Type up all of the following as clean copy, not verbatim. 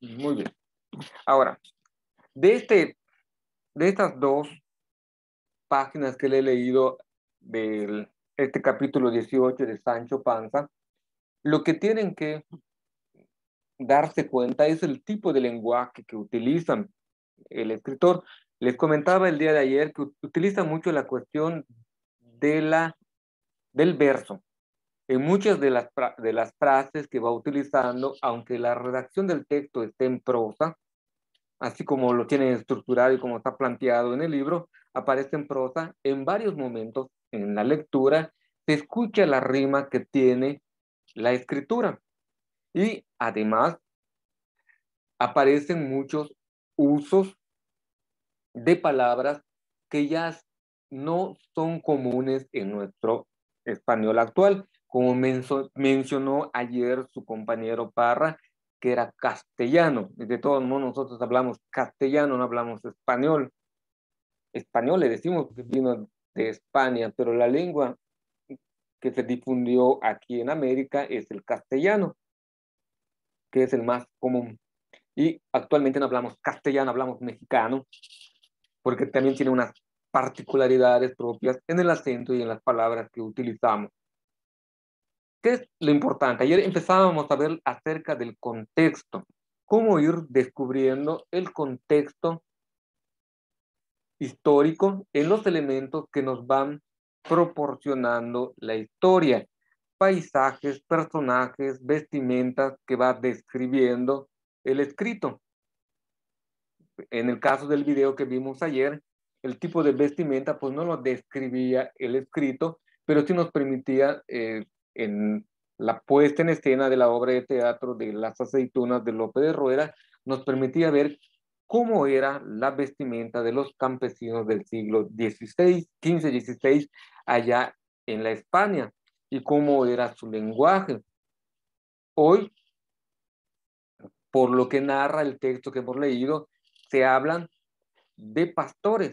Muy bien. Ahora, de estas dos páginas que le he leído de este capítulo 18 de Sancho Panza, lo que tienen que darse cuenta es el tipo de lenguaje que utilizan el escritor. Les comentaba el día de ayer que utiliza mucho la cuestión del verso. En muchas de las frases que va utilizando, aunque la redacción del texto esté en prosa, así como lo tiene estructurado y como está planteado en el libro, aparece en prosa. En varios momentos en la lectura se escucha la rima que tiene la escritura y además aparecen muchos usos de palabras que ya no son comunes en nuestro español actual, como mencionó ayer su compañero Parra, que era castellano. De todos modos, nosotros hablamos castellano, no hablamos español. Español le decimos porque vino de España, pero la lengua que se difundió aquí en América es el castellano, que es el más común. Y actualmente no hablamos castellano, hablamos mexicano, porque también tiene unas particularidades propias en el acento y en las palabras que utilizamos. ¿Qué es lo importante? Ayer empezábamos a ver acerca del contexto, cómo ir descubriendo el contexto histórico en los elementos que nos van proporcionando la historia, paisajes, personajes, vestimentas que va describiendo el escrito. En el caso del video que vimos ayer, el tipo de vestimenta pues no lo describía el escrito, pero sí nos permitía en la puesta en escena de la obra de teatro de Las aceitunas de Lope de Rueda, nos permitía ver cómo era la vestimenta de los campesinos del siglo XVI, XV, XVI, allá en la España, y cómo era su lenguaje. Hoy, por lo que narra el texto que hemos leído, se hablan de pastores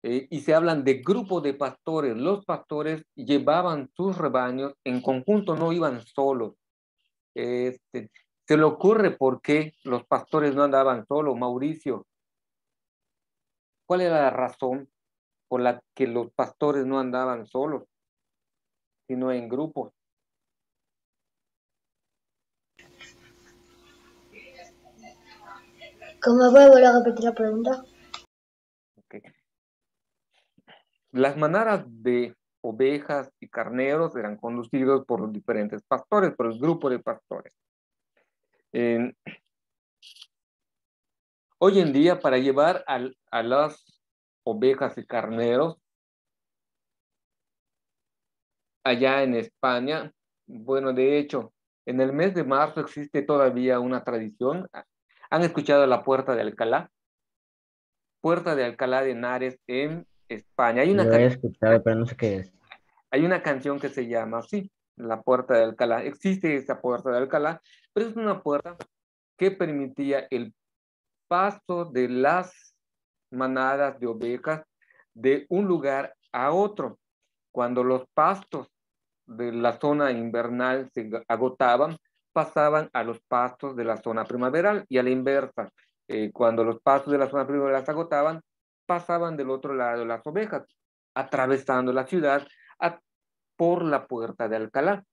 y se hablan de grupos de pastores. Los pastores llevaban sus rebaños en conjunto, no iban solos. Este, se le ocurre por qué los pastores no andaban solos, Mauricio. ¿Cuál era la razón por la que los pastores no andaban solos, sino en grupos? ¿Cómo puede volver a repetir la pregunta? Okay. Las manadas de ovejas y carneros eran conducidos por los diferentes pastores, por el grupo de pastores. Hoy en día, para llevar a las ovejas y carneros allá en España, bueno, de hecho, en el mes de marzo existe todavía una tradición. ¿Han escuchado la Puerta de Alcalá? Puerta de Alcalá de Henares en España. Lo he escuchado, pero no sé qué es. Hay una canción que se llama así, la Puerta de Alcalá. Existe esa Puerta de Alcalá, pero es una puerta que permitía el paso de las manadas de ovejas de un lugar a otro. Cuando los pastos de la zona invernal se agotaban, pasaban a los pastos de la zona primaveral y a la inversa. Cuando los pastos de la zona primaveral se agotaban, pasaban del otro lado las ovejas, atravesando la ciudad por la Puerta de Alcalá.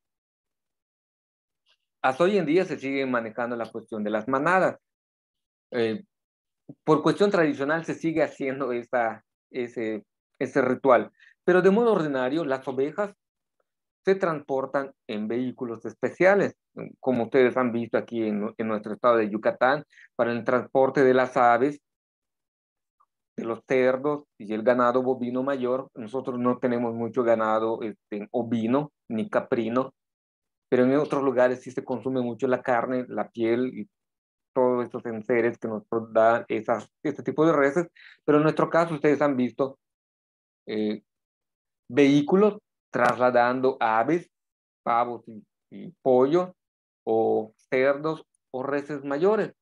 Hasta hoy en día se sigue manejando la cuestión de las manadas. Eh, por cuestión tradicional se sigue haciendo ese ritual, pero de modo ordinario las ovejas se transportan en vehículos especiales, como ustedes han visto aquí en nuestro estado de Yucatán, para el transporte de las aves, de los cerdos y el ganado bovino mayor. Nosotros no tenemos mucho ganado ovino ni caprino, pero en otros lugares sí se consume mucho la carne, la piel y todos estos enseres que nos dan este tipo de reses, pero en nuestro caso ustedes han visto eh, vehículos trasladando aves, pavos y pollo, o cerdos o reses mayores.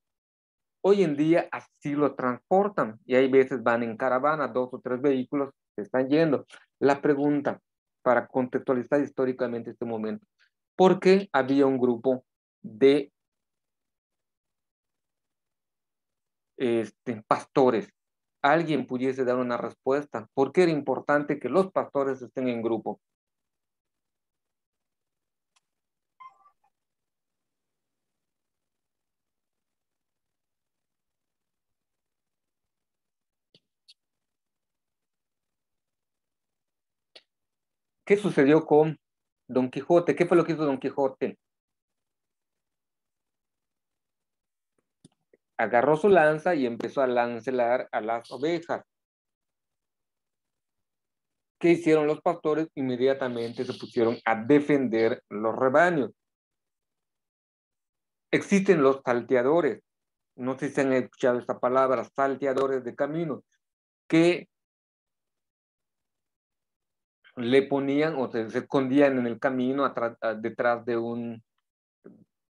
Hoy en día así lo transportan y hay veces van en caravana, 2 o 3 vehículos se están yendo. La pregunta, para contextualizar históricamente este momento, ¿por qué había un grupo de pastores. ¿Alguien pudiese dar una respuesta? ¿Por qué era importante que los pastores estén en grupo? ¿Qué sucedió con Don Quijote? ¿Qué fue lo que hizo Don Quijote? Agarró su lanza y empezó a lancear a las ovejas. ¿Qué hicieron los pastores? Inmediatamente se pusieron a defender los rebaños. Existen los salteadores, no sé si han escuchado esta palabra, salteadores de camino, que le ponían o se escondían en el camino detrás de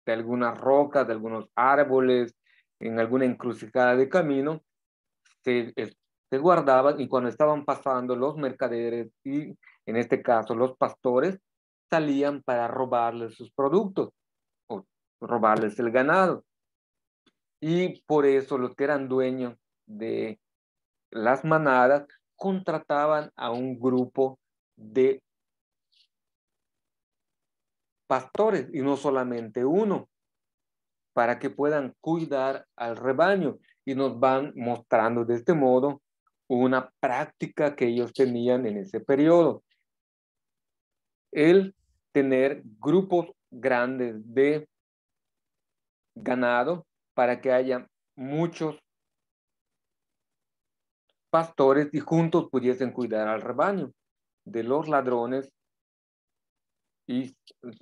algunas rocas, de algunos árboles, en alguna encrucijada de camino, se guardaban y cuando estaban pasando los mercaderes y en este caso los pastores, salían para robarles sus productos o robarles el ganado. Y por eso los que eran dueños de las manadas contrataban a un grupo de pastores y no solamente uno, para que puedan cuidar al rebaño. Y nos van mostrando de este modo una práctica que ellos tenían en ese periodo. El tener grupos grandes de ganado para que haya muchos pastores y juntos pudiesen cuidar al rebaño de los ladrones y,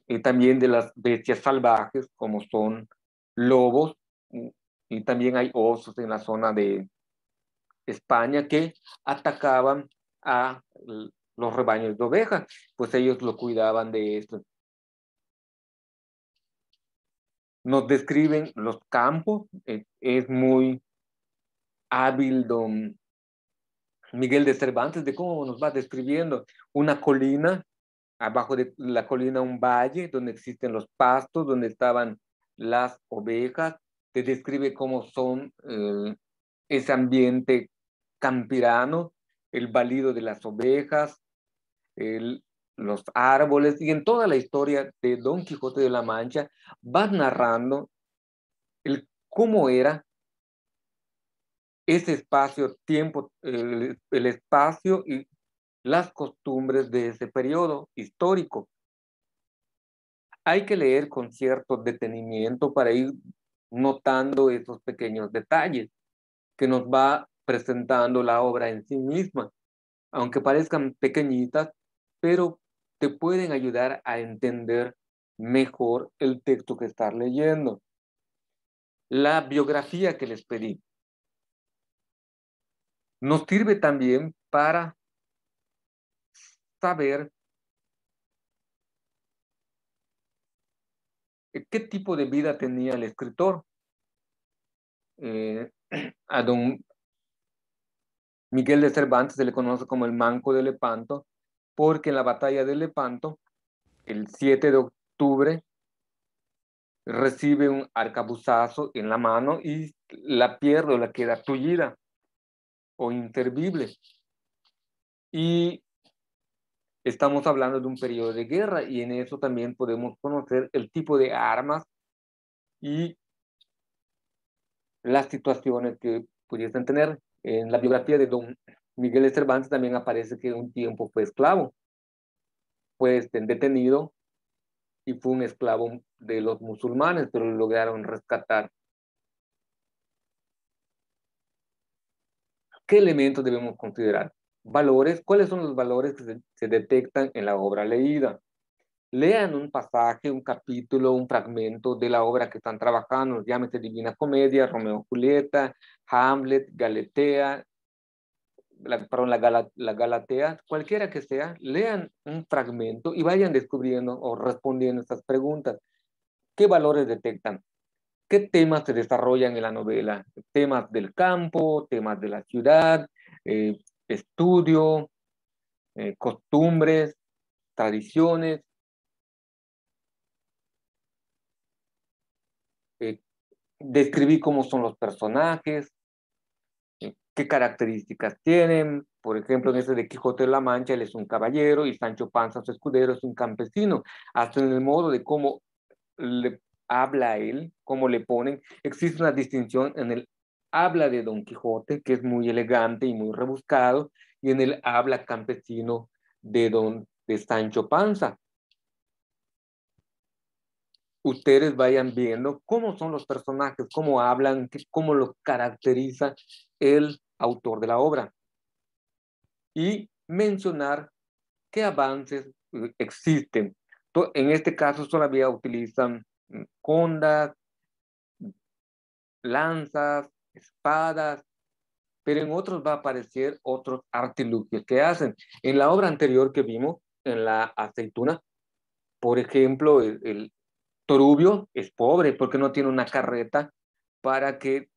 y también de las bestias salvajes como son lobos y también hay osos en la zona de España que atacaban a los rebaños de ovejas, pues ellos lo cuidaban de esto. Nos describen los campos, es muy hábil don Miguel de Cervantes de cómo nos va describiendo una colina, abajo de la colina un valle donde existen los pastos, donde estaban las ovejas, te describe cómo son ese ambiente campirano, el balido de las ovejas, el, los árboles, y en toda la historia de Don Quijote de la Mancha va narrando cómo era ese espacio, tiempo, el espacio y las costumbres de ese periodo histórico. Hay que leer con cierto detenimiento para ir notando esos pequeños detalles que nos va presentando la obra en sí misma, aunque parezcan pequeñitas, pero te pueden ayudar a entender mejor el texto que estás leyendo. La biografía que les pedí nos sirve también para saber qué tipo de vida tenía el escritor. A don Miguel de Cervantes se le conoce como el Manco de Lepanto, porque en la batalla de Lepanto, el 7 de octubre, recibe un arcabuzazo en la mano y la pierde o la queda tullida o inservible. Y estamos hablando de un periodo de guerra y en eso también podemos conocer el tipo de armas y las situaciones que pudiesen tener. En la biografía de don Miguel de Cervantes también aparece que un tiempo fue esclavo, fue detenido y fue un esclavo de los musulmanes, pero lo lograron rescatar. ¿Qué elementos debemos considerar? Valores. ¿Cuáles son los valores que se detectan en la obra leída? Lean un pasaje, un capítulo, un fragmento de la obra que están trabajando, llámese Divina Comedia, Romeo y Julieta, Hamlet, Galatea, la Galatea, cualquiera que sea, lean un fragmento y vayan descubriendo o respondiendo estas preguntas. ¿Qué valores detectan? ¿Qué temas se desarrollan en la novela? Temas del campo, temas de la ciudad, estudio, costumbres, tradiciones. Eh, Describí cómo son los personajes, qué características tienen. Por ejemplo, en ese de Quijote de la Mancha, él es un caballero y Sancho Panza, su escudero, es un campesino. Hasta en el modo de cómo le habla a él, cómo le ponen, existe una distinción en el habla de Don Quijote, que es muy elegante y muy rebuscado, y en el habla campesino de Sancho Panza. Ustedes vayan viendo cómo son los personajes, cómo hablan, cómo los caracteriza el autor de la obra. Y mencionar qué avances existen. En este caso todavía utilizan condas, lanzas, espadas, pero en otros va a aparecer otros artilugios que hacen. En la obra anterior que vimos, en la aceituna, por ejemplo, el Torubio es pobre porque no tiene una carreta para que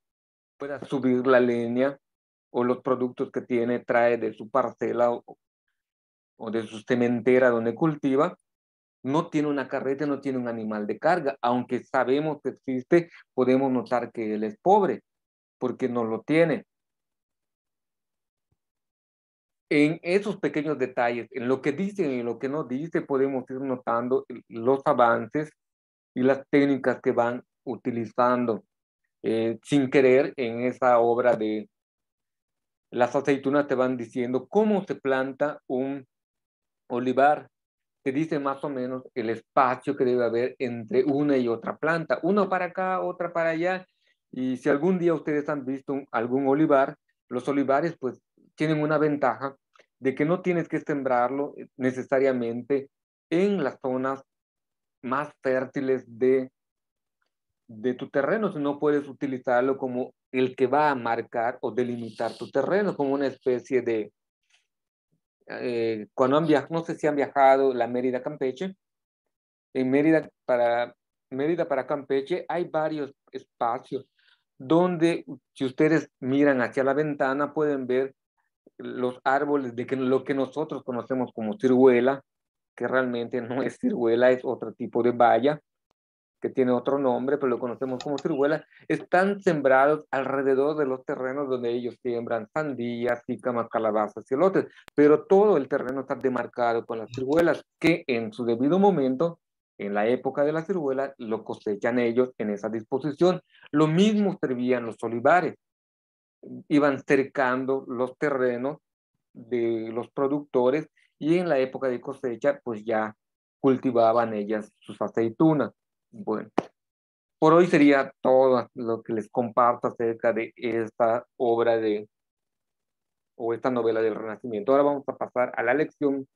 pueda subir la leña o los productos que trae de su parcela o de su cementera donde cultiva. No tiene una carreta, no tiene un animal de carga. Aunque sabemos que existe, podemos notar que él es pobre porque no lo tiene. En esos pequeños detalles, en lo que dice y en lo que no dice, podemos ir notando los avances y las técnicas que van utilizando sin querer en esa obra de las aceitunas. Te van diciendo cómo se planta un olivar. Te dice más o menos el espacio que debe haber entre una y otra planta, una para acá, otra para allá. Y si algún día ustedes han visto algún olivar, los olivares pues tienen una ventaja de que no tienes que sembrarlo necesariamente en las zonas más fértiles de tu terreno, sino puedes utilizarlo como el que va a marcar o delimitar tu terreno, como una especie de, cuando han viajado, no sé si han viajado la Mérida Campeche, en Mérida para Campeche hay varios espacios donde si ustedes miran hacia la ventana pueden ver los árboles de lo que nosotros conocemos como ciruela, que realmente no es ciruela, es otro tipo de baya que tiene otro nombre, pero lo conocemos como ciruela. Están sembrados alrededor de los terrenos donde ellos siembran sandías, jícamas, calabazas y elotes, pero todo el terreno está demarcado con las ciruelas, que en su debido momento, en la época de la ciruela, lo cosechan ellos en esa disposición. Lo mismo servían los olivares, iban cercando los terrenos de los productores y en la época de cosecha, pues ya cultivaban ellas sus aceitunas. Bueno, por hoy sería todo lo que les comparto acerca de esta obra o esta novela del Renacimiento. Ahora vamos a pasar a la lección